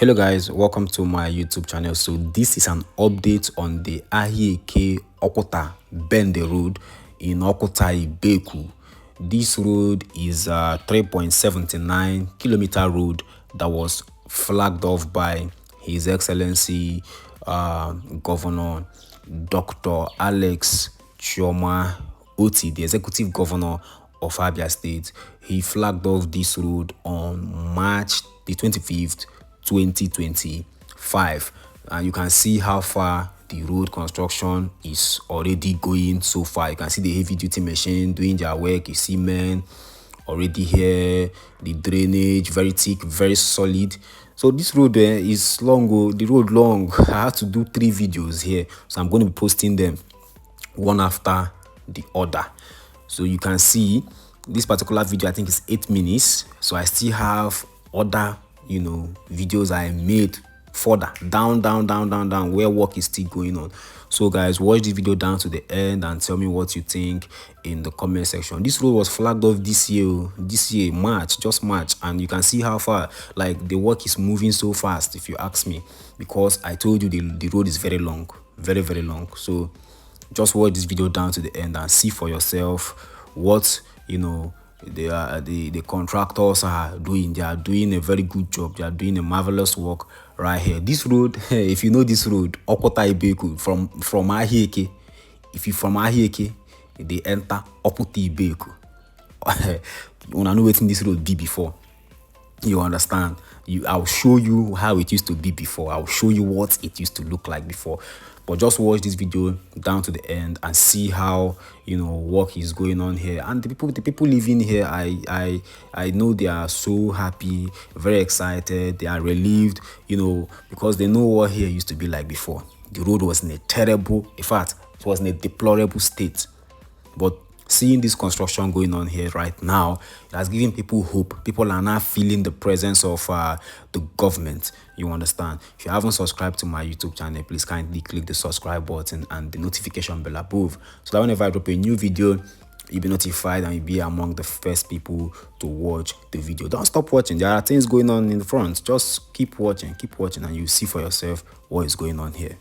Hello guys, welcome to my YouTube channel. So this is an update on the Ahiaeke-Okwuta-Bende road in Ibeku. This road is a 3.79 kilometer road that was flagged off by His Excellency Governor Dr Alex Chioma Otti, the Executive Governor of Abia State. He flagged off this road on March the 25th 2025, and you can see how far the road construction is already going so far. You can see the heavy duty machine doing their work. You see men already here, the drainage very thick, very solid. So this road is long. The road long. I had to do 3 videos here, so I'm going to be posting them one after the other. So you can see this particular video, I think it's 8 minutes, so I still have other videos I made further down where work is still going on. So guys, watch this video down to the end and tell me what you think in the comment section. This road was flagged off this year, March, just March, and you can see how far, like, the work is moving so fast, if you ask me, because I told you the road is very long, very long. So just watch this video down to the end and see for yourself what the contractors are doing. They are doing a very good job. They are doing a marvelous work right here. This road, if you know this road, Ibeku, from Ahiaeke, if you from Ahiaeke, they enter Ibeku. When I know what this road be before, you understand. I'll show you how it used to be before. I'll show you what it used to look like before. But just watch this video down to the end and see how work is going on here. And the people living here, I know they are so happy, very excited. They are relieved, because they know what here used to be like before. The road was in a terrible, in fact, it was in a deplorable state. But seeing this construction going on here right now, it has given people hope. People are now feeling the presence of the government. You understand? If you haven't subscribed to my YouTube channel, please kindly click the subscribe button and the notification bell above, so that whenever I drop a new video, you'll be notified and you'll be among the first people to watch the video. Don't stop watching. There are things going on in the front. Just keep watching, and you'll see for yourself what is going on here.